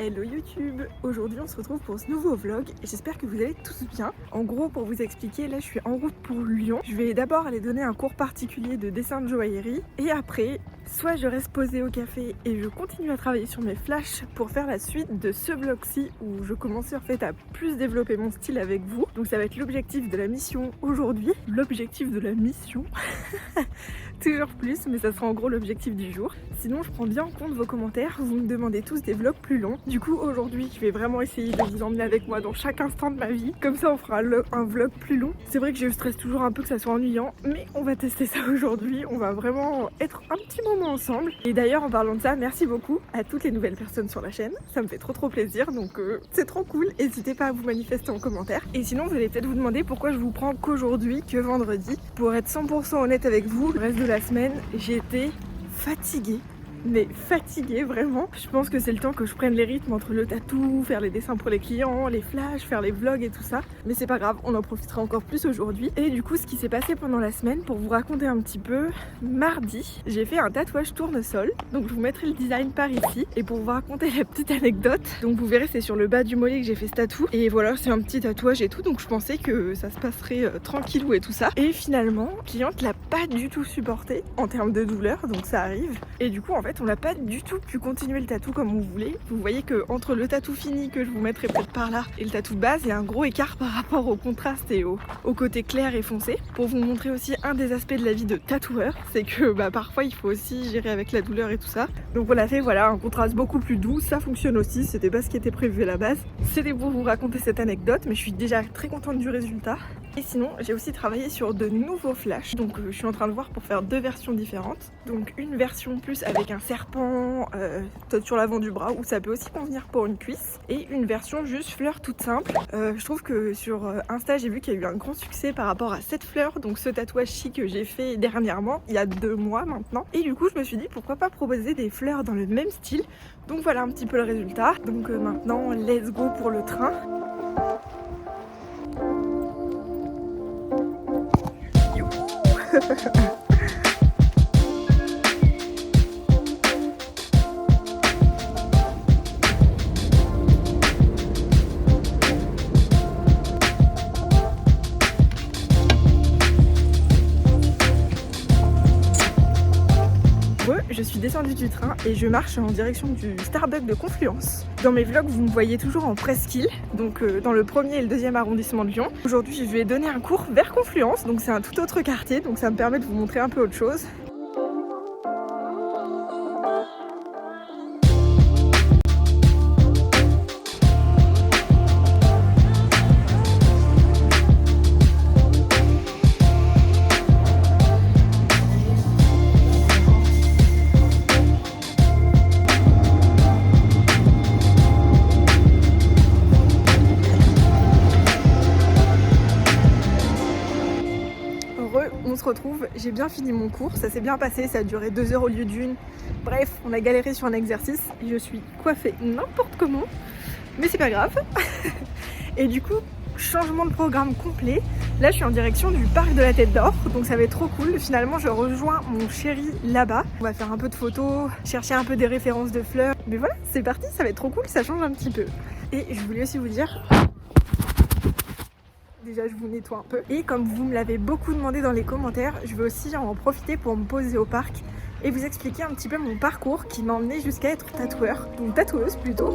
Hello YouTube! Aujourd'hui on se retrouve pour ce nouveau vlog et j'espère que vous allez tous bien. En gros, pour vous expliquer, là je suis en route pour Lyon. Je vais d'abord aller donner un cours particulier de dessin de joaillerie et après, soit je reste posée au café et je continue à travailler sur mes flashs pour faire la suite de ce vlog-ci où je commence en fait à plus développer mon style avec vous. Donc ça va être l'objectif de la mission aujourd'hui. L'objectif de la mission toujours plus, mais ça sera en gros l'objectif du jour. Sinon je prends bien en compte vos commentaires, vous me demandez tous des vlogs plus longs. Du coup aujourd'hui je vais vraiment essayer de vous emmener avec moi dans chaque instant de ma vie. Comme ça on fera un vlog plus long. C'est vrai que je stresse toujours un peu que ça soit ennuyant, mais on va tester ça aujourd'hui. On va vraiment être un petit moment ensemble. Et d'ailleurs en parlant de ça, merci beaucoup à toutes les nouvelles personnes sur la chaîne. Ça me fait trop plaisir, donc c'est trop cool. N'hésitez pas à vous manifester en commentaire. Et sinon vous allez peut-être vous demander pourquoi je vous prends qu'aujourd'hui, que vendredi. Pour être 100% honnête avec vous, le reste de la semaine, j'étais fatiguée. Mais fatiguée vraiment. Je pense que c'est le temps que je prenne les rythmes entre le tatou, faire les dessins pour les clients, les flashs, faire les vlogs et tout ça. Mais c'est pas grave, on en profitera encore plus aujourd'hui. Et du coup, ce qui s'est passé pendant la semaine, pour vous raconter un petit peu, mardi, j'ai fait un tatouage tournesol. Donc je vous mettrai le design par ici. Et pour vous raconter la petite anecdote, donc vous verrez, c'est sur le bas du mollet que j'ai fait ce tatou. Et voilà, c'est un petit tatouage et tout. Donc je pensais que ça se passerait tranquillou et tout ça. Et finalement, la cliente l'a pas du tout supporté en termes de douleur, donc ça arrive. Et du coup, en fait, on n'a pas du tout pu continuer le tatou comme on voulait. Vous voyez que entre le tatou fini que je vous mettrai peut-être par là et le tatou de base, il y a un gros écart par rapport au contraste et au côté clair et foncé. Pour vous montrer aussi un des aspects de la vie de tatoueur, c'est que parfois il faut aussi gérer avec la douleur et tout ça. Donc on a fait un contraste beaucoup plus doux, ça fonctionne aussi, c'était pas ce qui était prévu à la base. C'était pour vous raconter cette anecdote, mais je suis déjà très contente du résultat. Et sinon, j'ai aussi travaillé sur de nouveaux flashs, donc je suis en train de voir pour faire deux versions différentes. Donc une version plus avec un serpent peut-être sur l'avant du bras, où ça peut aussi convenir pour une cuisse, et une version juste fleur toute simple. Je trouve que sur Insta, j'ai vu qu'il y a eu un grand succès par rapport à cette fleur, donc ce tatouage chic que j'ai fait dernièrement, il y a 2 mois maintenant. Et du coup, je me suis dit pourquoi pas proposer des fleurs dans le même style. Donc voilà un petit peu le résultat. Donc maintenant, let's go pour le train. Je suis descendue du train et je marche en direction du Starbucks de Confluence. Dans mes vlogs, vous me voyez toujours en presqu'île, donc dans le 1er et le 2e arrondissement de Lyon. Aujourd'hui, je vais donner un cours vers Confluence, donc c'est un tout autre quartier, donc ça me permet de vous montrer un peu autre chose. On se retrouve, j'ai bien fini mon cours, ça s'est bien passé, ça a duré 2 heures au lieu d'une. Bref, on a galéré sur un exercice, je suis coiffée n'importe comment, mais c'est pas grave. Et du coup, changement de programme complet. Là, je suis en direction du parc de la Tête d'Or, donc ça va être trop cool. Finalement, je rejoins mon chéri là-bas. On va faire un peu de photos, chercher un peu des références de fleurs. Mais voilà, c'est parti, ça va être trop cool, ça change un petit peu. Et je voulais aussi vous dire... Déjà je vous nettoie un peu. Et comme vous me l'avez beaucoup demandé dans les commentaires, je vais aussi en profiter pour me poser au parc et vous expliquer un petit peu mon parcours qui m'a emmené jusqu'à être tatoueur, donc tatoueuse plutôt.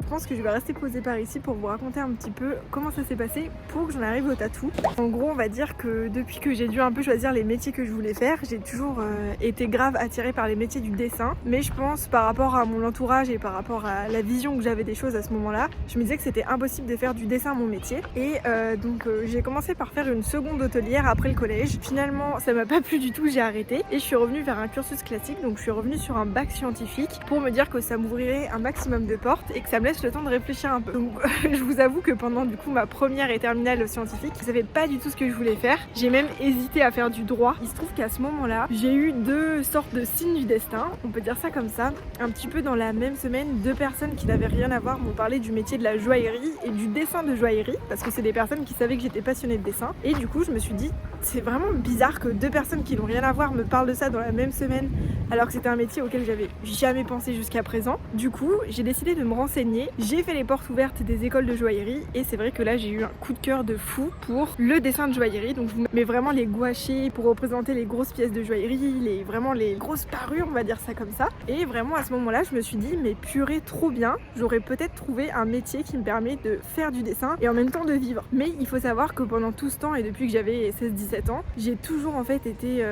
Je pense que je vais rester posée par ici pour vous raconter un petit peu comment ça s'est passé pour que j'en arrive au tatou. En gros, on va dire que depuis que j'ai dû un peu choisir les métiers que je voulais faire, j'ai toujours été grave attirée par les métiers du dessin. Mais je pense par rapport à mon entourage et par rapport à la vision que j'avais des choses à ce moment-là, je me disais que c'était impossible de faire du dessin mon métier. Et donc j'ai commencé par faire une seconde hôtelière après le collège. Finalement, ça m'a pas plu du tout, j'ai arrêté. Et je suis revenue vers un cursus classique, donc je suis revenue sur un bac scientifique pour me dire que ça m'ouvrirait un maximum de portes et que ça me laisse le temps de réfléchir un peu. Donc je vous avoue que pendant du coup ma première et terminale scientifique, je savais pas du tout ce que je voulais faire. J'ai même hésité à faire du droit. Il se trouve qu'à ce moment-là, j'ai eu 2 sortes de signes du destin, on peut dire ça comme ça. Un petit peu dans la même semaine, 2 personnes qui n'avaient rien à voir m'ont parlé du métier de la joaillerie et du dessin de joaillerie, parce que c'est des personnes qui savaient que j'étais passionnée de dessin. Et du coup je me suis dit, c'est vraiment bizarre que 2 personnes qui n'ont rien à voir me parlent de ça dans la même semaine, alors que c'était un métier auquel j'avais jamais pensé jusqu'à présent. Du coup j'ai décidé de me renseigner, j'ai fait les portes ouvertes des écoles de joaillerie et c'est vrai que là j'ai eu un coup de cœur de fou pour le dessin de joaillerie. Donc je vous mets vraiment les gouachés pour représenter les grosses pièces de joaillerie, vraiment les grosses parures, on va dire ça comme ça. Et vraiment à ce moment-là je me suis dit, mais purée, trop bien, j'aurais peut-être trouvé un métier qui me permet de faire du dessin et en même temps de vivre. Mais il faut savoir que pendant tout ce temps et depuis que j'avais 16-17 ans, j'ai toujours en fait été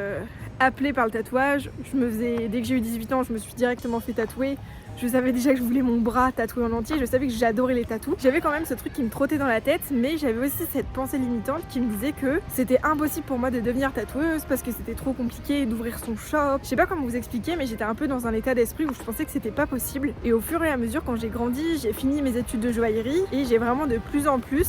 appelée par le tatouage. Dès que j'ai eu 18 ans, je me suis directement fait tatouer. Je savais déjà que je voulais mon bras tatoué en entier, je savais que j'adorais les tatous. J'avais quand même ce truc qui me trottait dans la tête, mais j'avais aussi cette pensée limitante qui me disait que c'était impossible pour moi de devenir tatoueuse parce que c'était trop compliqué d'ouvrir son shop. Je sais pas comment vous expliquer, mais j'étais un peu dans un état d'esprit où je pensais que c'était pas possible. Et au fur et à mesure, quand j'ai grandi, j'ai fini mes études de joaillerie et j'ai vraiment de plus en plus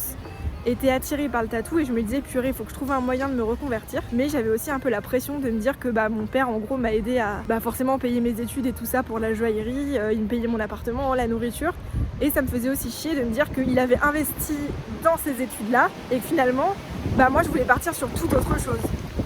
été attirée par le tatou et je me disais purée, il faut que je trouve un moyen de me reconvertir. Mais j'avais aussi un peu la pression de me dire que mon père en gros m'a aidé à forcément payer mes études et tout ça pour la joaillerie, il me payait mon appartement, la nourriture, et ça me faisait aussi chier de me dire qu'il avait investi dans ces études là et que finalement moi je voulais partir sur toute autre chose.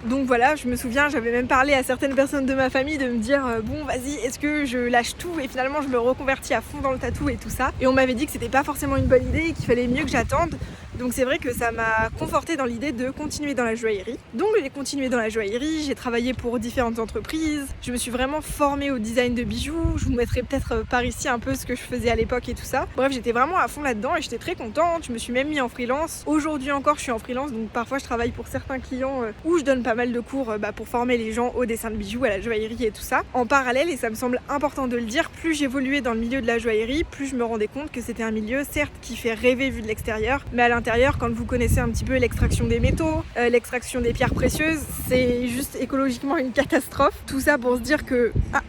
Donc voilà, je me souviens, j'avais même parlé à certaines personnes de ma famille de me dire bon vas-y, est-ce que je lâche tout et finalement je me reconvertis à fond dans le tatou et tout ça. Et on m'avait dit que c'était pas forcément une bonne idée et qu'il fallait mieux que j'attende. Donc c'est vrai que ça m'a confortée dans l'idée de continuer dans la joaillerie. Donc j'ai continué dans la joaillerie, j'ai travaillé pour différentes entreprises, je me suis vraiment formée au design de bijoux, je vous mettrai peut-être par ici un peu ce que je faisais à l'époque et tout ça. Bref, j'étais vraiment à fond là-dedans et j'étais très contente, je me suis même mis en freelance. Aujourd'hui encore je suis en freelance, donc parfois je travaille pour certains clients où je donne pas mal de cours pour former les gens au dessin de bijoux, à la joaillerie et tout ça. En parallèle, et ça me semble important de le dire, plus j'évoluais dans le milieu de la joaillerie, plus je me rendais compte que c'était un milieu certes qui fait rêver vu de l'extérieur, mais à l'intérieur, quand vous connaissez un petit peu l'extraction des métaux, l'extraction des pierres précieuses, c'est juste écologiquement une catastrophe. Tout ça pour se dire que... Ah,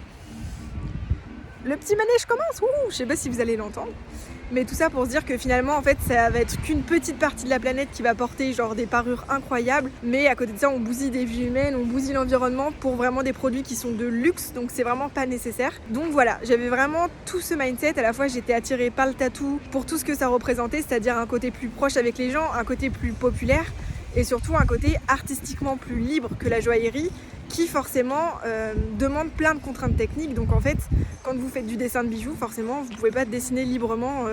le petit manège commence, je sais pas si vous allez l'entendre. Mais tout ça pour se dire que finalement en fait ça va être qu'une petite partie de la planète qui va porter genre des parures incroyables, mais à côté de ça on bousille des vies humaines, on bousille l'environnement pour vraiment des produits qui sont de luxe, donc c'est vraiment pas nécessaire. Donc voilà, j'avais vraiment tout ce mindset, à la fois j'étais attirée par le tatou pour tout ce que ça représentait, c'est-à-dire un côté plus proche avec les gens, un côté plus populaire et surtout un côté artistiquement plus libre que la joaillerie qui forcément demande plein de contraintes techniques. Donc en fait, quand vous faites du dessin de bijoux, forcément, vous pouvez pas dessiner librement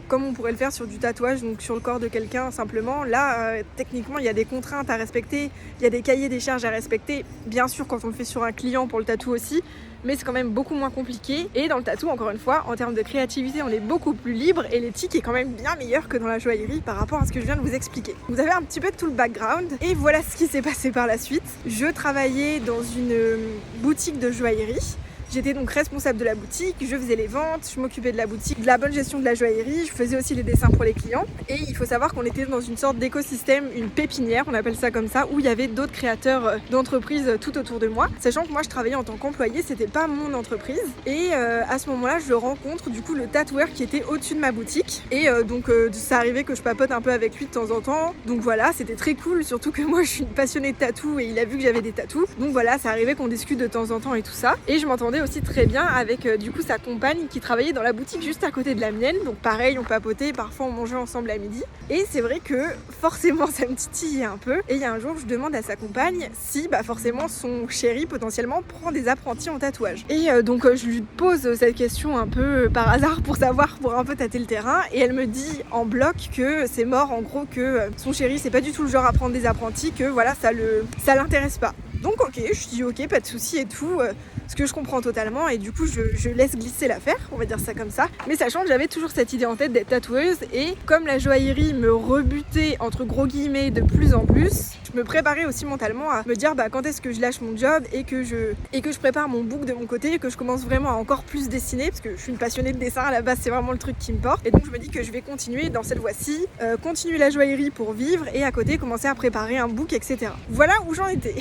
comme on pourrait le faire sur du tatouage, donc sur le corps de quelqu'un simplement. Là, techniquement, il y a des contraintes à respecter, il y a des cahiers des charges à respecter. Bien sûr, quand on le fait sur un client pour le tatou aussi, mais c'est quand même beaucoup moins compliqué. Et dans le tatou, encore une fois, en termes de créativité, on est beaucoup plus libre et l'éthique est quand même bien meilleure que dans la joaillerie par rapport à ce que je viens de vous expliquer. Vous avez un petit peu tout le background et voilà ce qui s'est passé par la suite. Je travaillais dans une boutique de joaillerie. J'étais donc responsable de la boutique, je faisais les ventes, je m'occupais de la boutique, de la bonne gestion de la joaillerie, je faisais aussi les dessins pour les clients. Et il faut savoir qu'on était dans une sorte d'écosystème, une pépinière, on appelle ça comme ça, où il y avait d'autres créateurs d'entreprises tout autour de moi. Sachant que moi je travaillais en tant qu'employée, c'était pas mon entreprise. Et à ce moment-là, je rencontre du coup le tatoueur qui était au-dessus de ma boutique. Et donc ça arrivait que je papote un peu avec lui de temps en temps. Donc voilà, c'était très cool, surtout que moi je suis une passionnée de tatou et il a vu que j'avais des tatous. Donc voilà, ça arrivait qu'on discute de temps en temps et tout ça. Et je m'entendais aussi très bien avec du coup sa compagne qui travaillait dans la boutique juste à côté de la mienne. Donc pareil, on papotait, parfois on mangeait ensemble à midi. Et c'est vrai que forcément ça me titillait un peu. Et il y a un jour je demande à sa compagne si forcément son chéri potentiellement prend des apprentis en tatouage. Et donc je lui pose cette question un peu par hasard pour savoir, pour un peu tâter le terrain. Et elle me dit en bloc que c'est mort, en gros que son chéri c'est pas du tout le genre à prendre des apprentis, que voilà ça l'intéresse pas. Donc ok, je dis ok, pas de souci et tout, ce que je comprends totalement et du coup je laisse glisser l'affaire, on va dire ça comme ça. Mais sachant que j'avais toujours cette idée en tête d'être tatoueuse et comme la joaillerie me rebutait entre gros guillemets de plus en plus, je me préparais aussi mentalement à me dire quand est-ce que je lâche mon job et que je prépare mon book de mon côté et que je commence vraiment à encore plus dessiner parce que je suis une passionnée de dessin à la base, c'est vraiment le truc qui me porte. Et donc je me dis que je vais continuer dans cette voie-ci, continuer la joaillerie pour vivre et à côté commencer à préparer un book, etc. Voilà où j'en étais.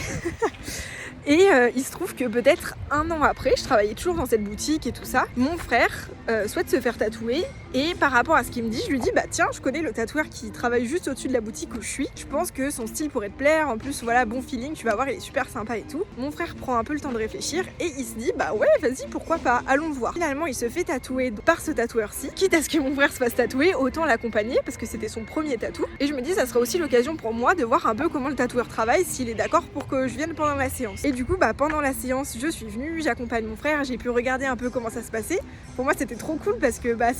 Et il se trouve que peut-être 1 an après, je travaillais toujours dans cette boutique et tout ça, mon frère souhaite se faire tatouer. Et par rapport à ce qu'il me dit, je lui dis bah tiens, je connais le tatoueur qui travaille juste au-dessus de la boutique où je suis. Je pense que son style pourrait te plaire. En plus voilà, bon feeling, tu vas voir, il est super sympa et tout. Mon frère prend un peu le temps de réfléchir et il se dit bah ouais, vas-y, pourquoi pas, allons voir. Finalement, il se fait tatouer par ce tatoueur-ci. Quitte à ce que mon frère se fasse tatouer, autant l'accompagner parce que c'était son premier tatou. Et je me dis ça sera aussi l'occasion pour moi de voir un peu comment le tatoueur travaille, s'il est d'accord pour que je vienne pendant la séance. Et du coup bah pendant la séance, je suis venue, j'accompagne mon frère, j'ai pu regarder un peu comment ça se passait. Pour moi c'était trop cool parce que bah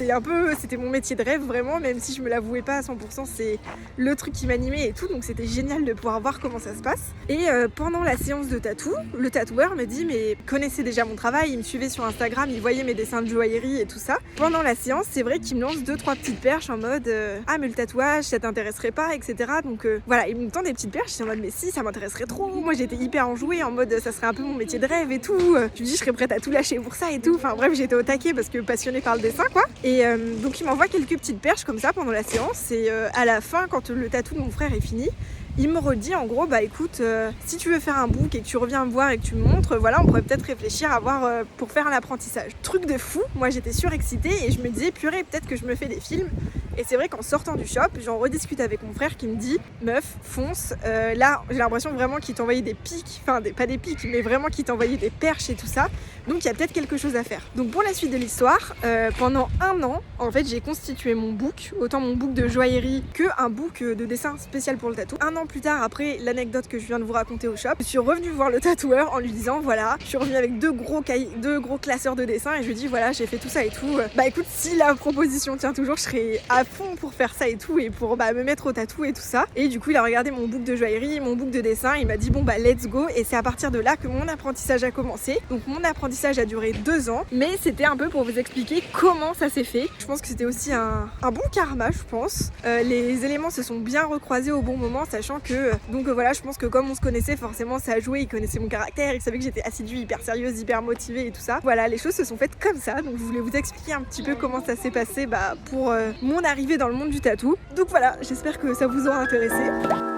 c'était mon métier de rêve vraiment, même si je me l'avouais pas à 100%, c'est le truc qui m'animait et tout, donc c'était génial de pouvoir voir comment ça se passe. Et pendant la séance de tatou, le tatoueur me dit mais connaissait déjà mon travail, il me suivait sur Instagram, il voyait mes dessins de joaillerie et tout ça. Pendant la séance, c'est vrai qu'il me lance 2-3 petites perches en mode ah mais le tatouage ça t'intéresserait pas, etc. Donc voilà, il me tend des petites perches, j'étais en mode mais si, ça m'intéresserait trop. Moi j'étais hyper enjouée en mode ça serait un peu mon métier de rêve et tout. Je me dis je serais prête à tout lâcher pour ça et tout. Enfin bref, j'étais au taquet parce que passionnée par le dessin quoi. Et donc il m'envoie quelques petites perches comme ça pendant la séance et à la fin quand le tatou de mon frère est fini, il me redit en gros bah écoute, si tu veux faire un book et que tu reviens me voir et que tu me montres, voilà, on pourrait peut-être réfléchir à voir pour faire un apprentissage. Truc de fou, moi j'étais surexcitée et je me disais purée, peut-être que je me fais des films. Et c'est vrai qu'en sortant du shop, j'en rediscute avec mon frère qui me dit meuf, fonce, là j'ai l'impression vraiment qu'il t'envoyait des pics, enfin pas des pics, mais vraiment qu'il t'envoyait des perches et tout ça, donc il y a peut-être quelque chose à faire. Donc pour la suite de l'histoire, pendant 1 an, en fait j'ai constitué mon book, autant mon book de joaillerie que un book de dessin spécial pour le tatou. 1 an plus tard, après l'anecdote que je viens de vous raconter au shop, je suis revenue voir le tatoueur en lui disant voilà, je suis revenue avec 2 gros classeurs de dessin et je lui dis voilà, j'ai fait tout ça et tout, bah écoute, si la proposition tient toujours, je serai à fond pour faire ça et tout et pour me mettre au tatou et tout ça. Et du coup il a regardé mon book de joaillerie, mon book de dessin, il m'a dit bon bah let's go, et c'est à partir de là que mon apprentissage a commencé. Donc mon apprentissage a duré 2 ans, mais c'était un peu pour vous expliquer comment ça s'est fait. Je pense que c'était aussi un bon karma, je pense. Les éléments se sont bien recroisés au bon moment, sachant que voilà, je pense que comme on se connaissait, forcément ça a joué, il connaissait mon caractère, il savait que j'étais assidue, hyper sérieuse, hyper motivée et tout ça. Voilà, les choses se sont faites comme ça, donc je voulais vous expliquer un petit peu comment ça s'est passé pour mon arrivée dans le monde du tatou. Donc voilà, j'espère que ça vous aura intéressé.